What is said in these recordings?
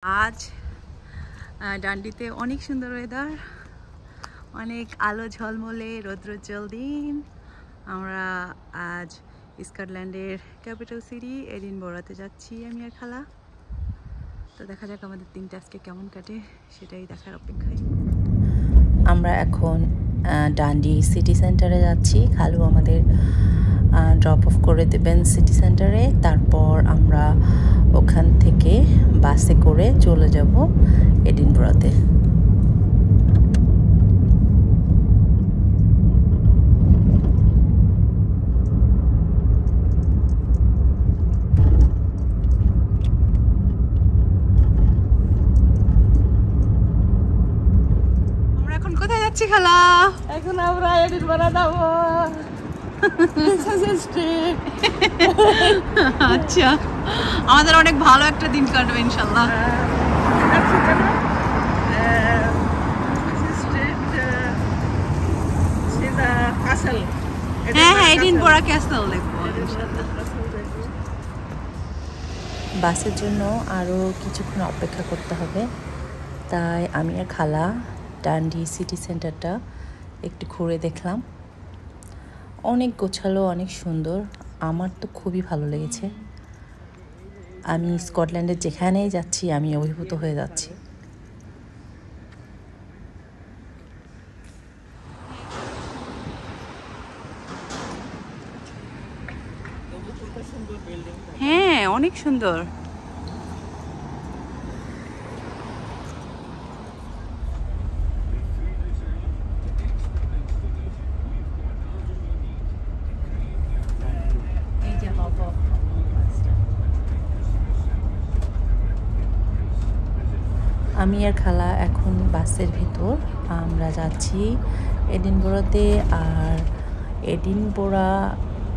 आज ডান্ডিতে অনেক সুন্দর ওয়েদার, অনেক আলো ঝলমলে রৌদ্রোজ্জ্বল দিন। আমরা আজ স্কটল্যান্ডের ক্যাপিটাল সিটি এডিনবরাতে যাচ্ছি আমি আর খালা। তো দেখা যাক আমাদের দিনটা আজকে কেমন কাটে, সেটাই দেখার অপেক্ষায়। আমরা এখন ডান্ডি সিটি সেন্টারে যাচ্ছি। খালু আমাদের ড্রপ অফ করে দেবেন সিটি সেন্টারে, তারপর আমরা ওখান থেকে বাসে করে চলে যাব এডিনবরাতে। আমরা এখন কোথায় যাচ্ছি খালা? এখন আমরা এডিনবরা যাব। আচ্ছা, আমাদের অনেক ভালো একটা দিন কাটবে ইনশাল্লাহ। হ্যাঁ হ্যাঁ, এডিনবরা ক্যাসেল দেখবো ইনশাল্লাহ। বাসের জন্য আরও কিছুক্ষণ অপেক্ষা করতে হবে, তাই আমি আর খালা ডান্ডি সিটি সেন্টারটা একটু ঘুরে দেখলাম। অনেক গোছালো, অনেক সুন্দর, আমার তো খুবই ভালো লেগেছে। আমি স্কটল্যান্ডের যেখানেই যাচ্ছি আমি অভিভূত হয়ে যাচ্ছি। হ্যাঁ, অনেক সুন্দর। আমি আর খালা এখন বাসের ভিতর। আমরা যাচ্ছি এডিনবরাতে। আর এডিনবরা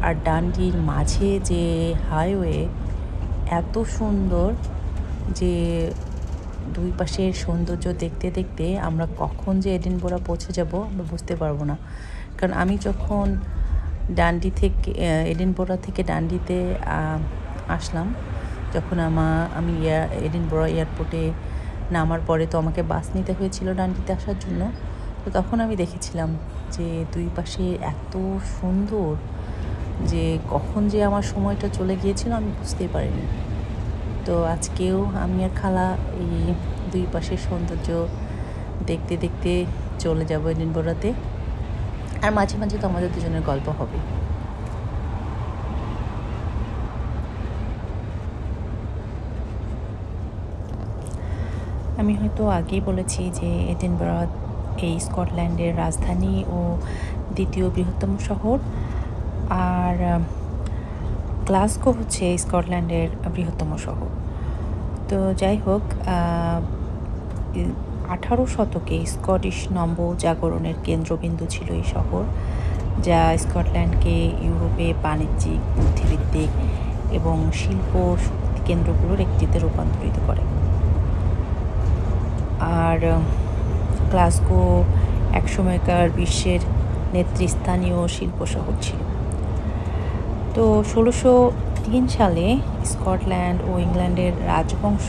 আর ডান্ডির মাঝে যে হাইওয়ে এত সুন্দর যে দুই পাশের সৌন্দর্য দেখতে দেখতে আমরা কখন যে এডিনবরা পৌঁছে যাব আমরা বুঝতে পারবো না। কারণ আমি যখন ডান্ডি থেকে এডিনবরা থেকে ডান্ডিতে আসলাম, যখন আমি এডিনবরা এয়ারপোর্টে নামার পরে তো আমাকে বাস নিতে হয়েছিল ডান্ডিতে আসার জন্য। তো তখন আমি দেখেছিলাম যে দুই পাশে এত সুন্দর যে কখন যে আমার সময়টা চলে গিয়েছিল আমি বুঝতেই পারিনি। তো আজকেও আমি আর খালা এই দুই পাশের সৌন্দর্য দেখতে দেখতে চলে যাব এডিনবরাতে। আর মাঝে মাঝে তো আমাদের দুজনের গল্প হবে। আমি হয়তো আগেই বলেছি যে এডিনবরা এই স্কটল্যান্ডের রাজধানী ও দ্বিতীয় বৃহত্তম শহর, আর গ্লাসগো হচ্ছে স্কটল্যান্ডের বৃহত্তম শহর। তো যাই হোক, 18 শতকে স্কটিশ নব্য জাগরণের কেন্দ্রবিন্দু ছিল এই শহর, যা স্কটল্যান্ডকে ইউরোপে বাণিজ্যিক, বুদ্ধিভিত্তিক এবং শিল্প শক্তি কেন্দ্রগুলোর একটিতে রূপান্তরিত করে। আর গ্লাসগো একসময়কার বিশ্বের নেতৃস্থানীয় শিল্প শহর ছিল। তো 1603 সালে স্কটল্যান্ড ও ইংল্যান্ডের রাজবংশ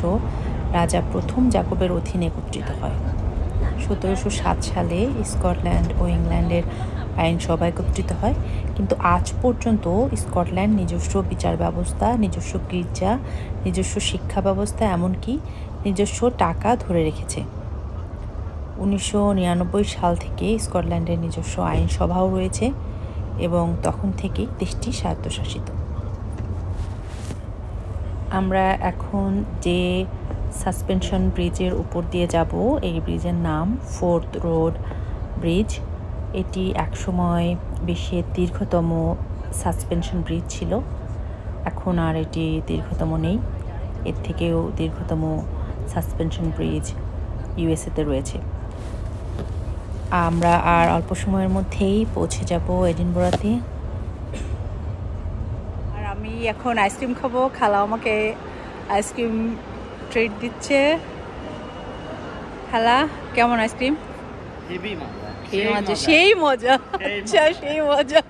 রাজা প্রথম জাকবের অধীনে একত্রিত হয়। 1707 সালে স্কটল্যান্ড ও ইংল্যান্ডের আইনসভা একত্রিত হয়, কিন্তু আজ পর্যন্ত স্কটল্যান্ড নিজস্ব বিচার ব্যবস্থা, নিজস্ব গির্জা, নিজস্ব শিক্ষা ব্যবস্থা, এমনকি নিজস্ব টাকা ধরে রেখেছে। 1999 সাল থেকে স্কটল্যান্ডের নিজস্ব আইনসভাও রয়েছে এবং তখন থেকেই দেশটি স্বায়ত্তশাসিত। আমরা এখন যে সাসপেনশন ব্রিজের উপর দিয়ে যাব, এই ব্রিজের নাম ফোর্থ রোড ব্রিজ। এটি একসময় বিশ্বের দীর্ঘতম সাসপেনশন ব্রিজ ছিল, এখন আর এটি দীর্ঘতম নেই। এর থেকেও দীর্ঘতম সাসপেনশন ব্রিজ ইউএসএতে রয়েছে। আমরা আর অল্প সময়ের মধ্যেই পৌঁছে যাব এডিনবরাতে। আর আমি এখন আইসক্রিম খাবো, খালা আমাকে আইসক্রিম ট্রিট দিচ্ছে। খালা, কেমন আইসক্রিম? সেই মজা, আচ্ছা সেই মজা।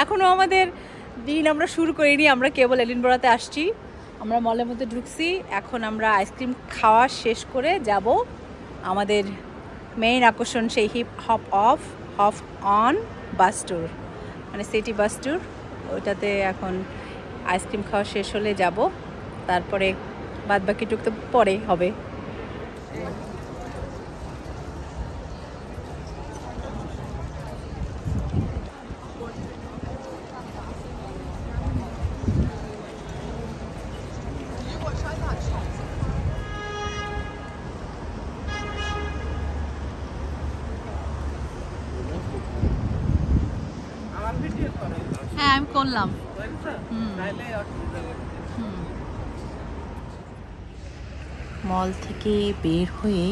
এখনো আমাদের দিন আমরা শুরু করিনি, আমরা কেবল এডিনবরাতে আসছি। আমরা মলের মধ্যে ঢুকছি। এখন আমরা আইসক্রিম খাওয়া শেষ করে যাব আমাদের মেইন আকর্ষণ সেই হপ অন বাস ট্যুর, মানে সিটি বাস ট্যুর। ওইটাতে এখন আইসক্রিম খাওয়া শেষ হলে যাব, তারপরে বাদ বাকি টুক তো পরে হবে। হ্যাঁ আমি করলাম। মল থেকে বের হয়ে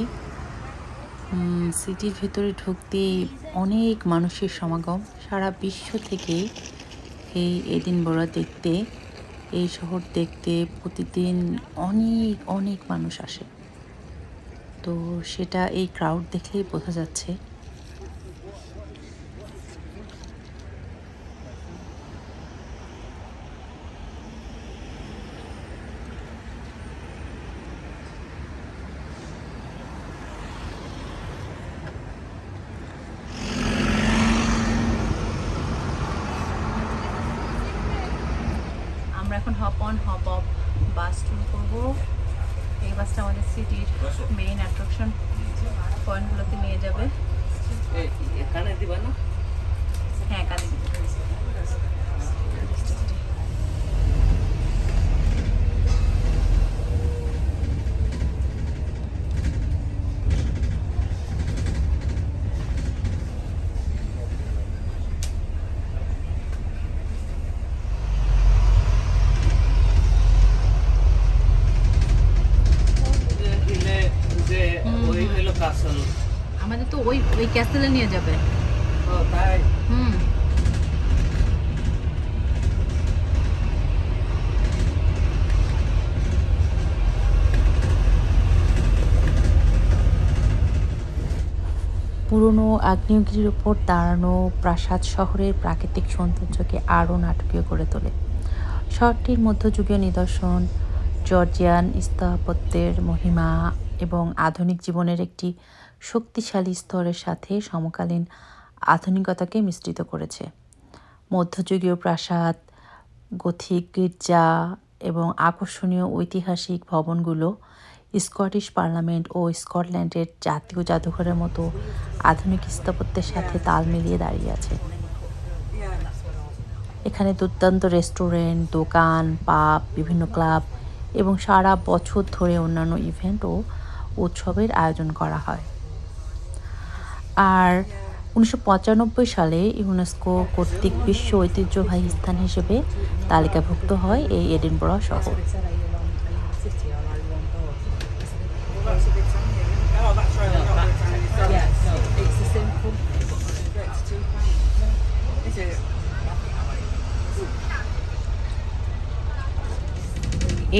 সিটির ভেতরে ঢুকতে অনেক মানুষের সমাগম। সারা বিশ্ব থেকে এই এডিনবরা দেখতে, এই শহর দেখতে প্রতিদিন অনেক অনেক মানুষ আসে। তো সেটা এই ক্রাউড দেখলেই বোঝা যাচ্ছে। আমরা এখন hop on hop of bus tour করবো। এই বাসটা আমাদের সিটির মেইন অ্যাট্রাকশন পয়েন্টগুলোতে নিয়ে যাবে। কানে দিবা না? হ্যাঁ, কানে দিবে। আমাদের তো ওই ক্যাসেলে নিয়ে যাবে। তাই পুরনো আগ্নেয়গিরির ওপর দাঁড়ানো প্রাসাদ শহরের প্রাকৃতিক সৌন্দর্যকে আরও নাটকীয় করে তোলে। শহরটির মধ্যযুগীয় নিদর্শন, জর্জিয়ান স্থাপত্যের মহিমা এবং আধুনিক জীবনের একটি শক্তিশালী স্তরের সাথে সমকালীন আধুনিকতাকে মিশ্রিত করেছে। মধ্যযুগীয় প্রাসাদ, গথিক গির্জা এবং আকর্ষণীয় ঐতিহাসিক ভবনগুলো স্কটিশ পার্লামেন্ট ও স্কটল্যান্ডের জাতীয় জাদুঘরের মতো আধুনিক স্থাপত্যের সাথে তাল মিলিয়ে দাঁড়িয়ে আছে। এখানে দুর্দান্ত রেস্টুরেন্ট, দোকান, পাব, বিভিন্ন ক্লাব এবং সারা বছর ধরে অন্যান্য ইভেন্ট ও উৎসবের আয়োজন করা হয়। আর 1995 সালে ইউনেস্কো কর্তৃক বিশ্ব ঐতিহ্যবাহী স্থান হিসেবে তালিকাভুক্ত হয় এই এডিনবরা শহর।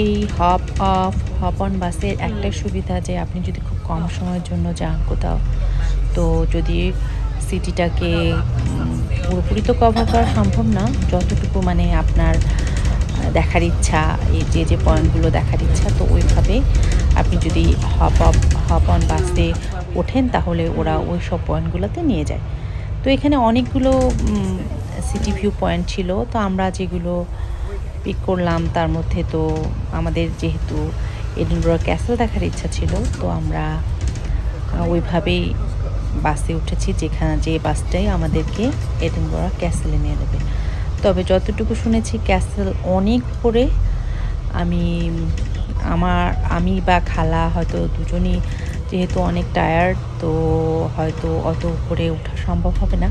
এই হপ অন বাসের একটা সুবিধা যে আপনি যদি খুব কম সময়ের জন্য যান কোথাও, তো যদি সিটিটাকে পুরোপুরি তো কভার করা সম্ভব না, যতটুকু মানে আপনার দেখার ইচ্ছা, এই যে পয়েন্টগুলো দেখার ইচ্ছা, তো ওইভাবে আপনি যদি হপ অন বাসে ওঠেন তাহলে ওরা ওই সব পয়েন্টগুলোতে নিয়ে যায়। তো এখানে অনেকগুলো সিটি ভিউ পয়েন্ট ছিল, তো আমরা যেগুলো পিক করলাম তার মধ্যে তো আমাদের যেহেতু এডিনবরা ক্যাসেল দেখার ইচ্ছা ছিল, তো আমরা ওইভাবেই বাসে উঠেছি, যে বাসটাই আমাদেরকে এডিনবরা ক্যাসেলে নিয়ে যাবে। তবে যতটুকু শুনেছি ক্যাসেল অনেক উপরে। আমি বা খালা হয়তো দুজনই যেহেতু অনেক টায়ার্ড, তো হয়তো অত উপরে ওঠা সম্ভব হবে না।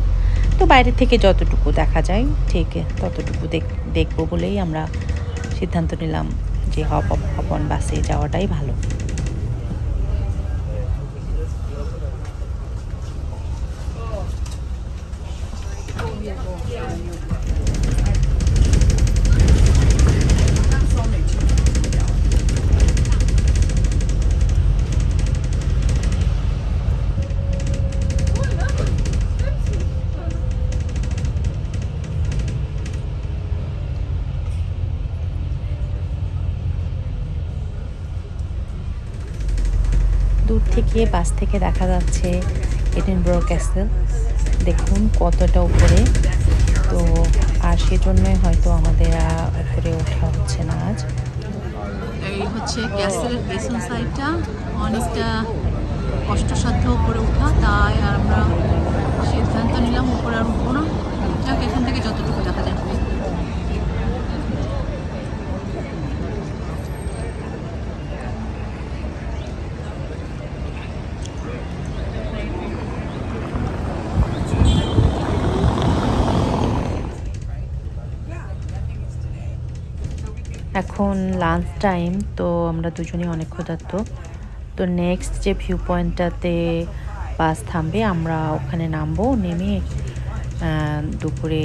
তো বাইরে থেকে যতটুকু দেখা যায় ঠিক ততটুকু দেখবো বলেই আমরা সিদ্ধান্ত নিলাম যে হপ অন বাসে যাওয়াটাই ভালো। দূর থেকে বাস থেকে দেখা যাচ্ছে এডিনবরো ক্যাসেল। দেখুন কতটা উপরে, তো আর সেজন্যই হয়তো আমাদের উপরে ওঠা হচ্ছে না আজ। এই হচ্ছে ক্যাসেলের পেছন সাইডটা, অনেকটা কষ্টসাধ্য উপরে ওঠা, তাই আর আমরা সিদ্ধান্ত নিলাম উপরে আর উঠবো না। যাক, এখান থেকে যতটুকু দেখা যায়। এখন লাঞ্চ টাইম, তো আমরা দুজনেই অনেক ক্ষুধার্ত। তো নেক্সট যে ভিউ পয়েন্টটাতে বাস থামবে আমরা ওখানে নামবো, নেমে দুপুরে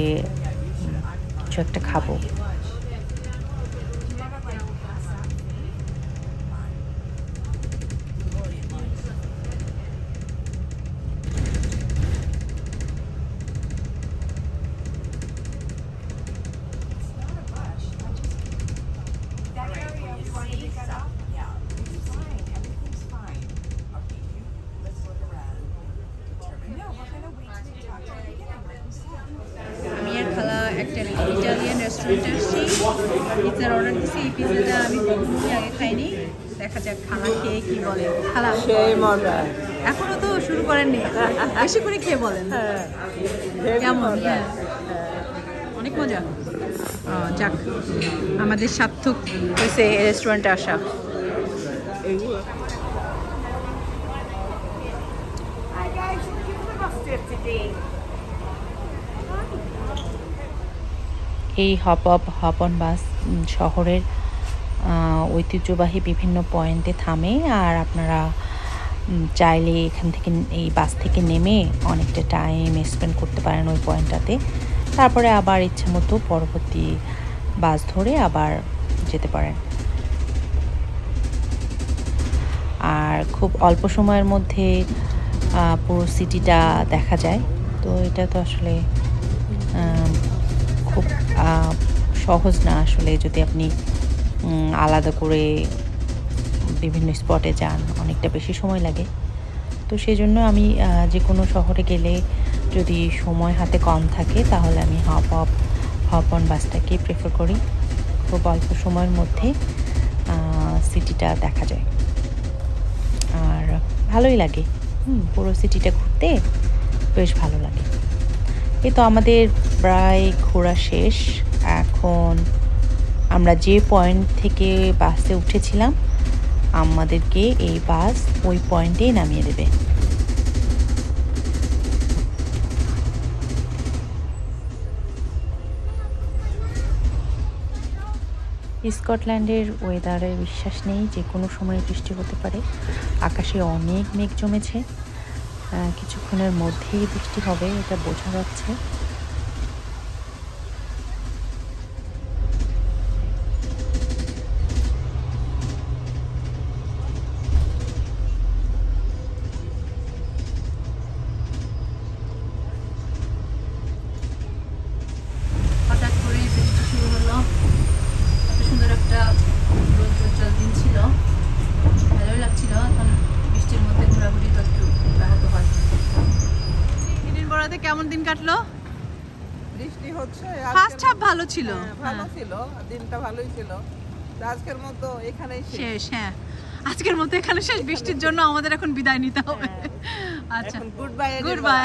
কিছু একটা খাবো। আমি আর খালা একটা ইটালিয়ান রেস্টুরেন্টে আসছি, পিৎজার অর্ডার দিচ্ছি। এই পিৎজাটা আমি কখনোই আগে খাইনি, দেখা যাক খালা খেয়ে কি বলে। খালা সেই মজা, এখনো তো শুরু করেননি, বেশি করে খেয়ে বলেন কেমন। হ্যাঁ, অনেক মজা। যাক, আমাদের সার্থক হয়েছে রেস্টুরেন্টে আসা। এই হপ অন বাস শহরের ঐতিহ্যবাহী বিভিন্ন পয়েন্টে থামে, আর আপনারা চাইলে এখান থেকে এই বাস থেকে নেমে অনেকটা টাইম স্পেন্ড করতে পারেন ওই পয়েন্টটাতে। তারপরে আবার ইচ্ছে মতো পরবর্তী বাস ধরে আবার যেতে পারেন। আর খুব অল্প সময়ের মধ্যে পুরো সিটিটা দেখা যায়, তো এটা তো আসলে খুব সহজ না আসলে। যদি আপনি আলাদা করে বিভিন্ন স্পটে যান অনেকটা বেশি সময় লাগে। তো সেই জন্য আমি যে কোনো শহরে গেলে যদি সময় হাতে কম থাকে তাহলে আমি হপ অন বাসটাকেই প্রেফার করি। খুব অল্প সময়ের মধ্যে সিটিটা দেখা যায় আর ভালোই লাগে। পুরো সিটিটা ঘুরতে বেশ ভালো লাগে। এই তো আমাদের প্রায় ঘোরা শেষ। এখন আমরা যে পয়েন্ট থেকে বাসে উঠেছিলাম আমাদেরকে এই বাস ওই পয়েন্টেই নামিয়ে দেবে। স্কটল্যান্ডের ওয়েদারে বিশ্বাস নেই, যে কোনো সময় বৃষ্টি হতে পারে। আকাশে অনেক মেঘ জমেছে, কিছুক্ষণের মধ্যেই বৃষ্টি হবে, এটা বোঝা যাচ্ছে। হঠাৎ করে বৃষ্টি শুরু হলো, এত সুন্দর একটা রৌদ্রোজ্জ্বল দিন ছিল, ভালোই লাগছিল। এখন বৃষ্টির মধ্যে ঘোরাঘুরি তো একটু ব্যাহত হয়। এডিনবরাতে কেমন দিন কাটলো? বৃষ্টি হচ্ছে, ফার্স্ট হাফ ভালো ছিল, ভালো ছিল, দিনটা ভালোই ছিল। আজকের মতো এখানেই শেষ। হ্যাঁ, আজকের মতো এখানে শেষ। বৃষ্টির জন্য আমাদের এখন বিদায় নিতে হবে। আচ্ছা, গুড বাই। Good bye.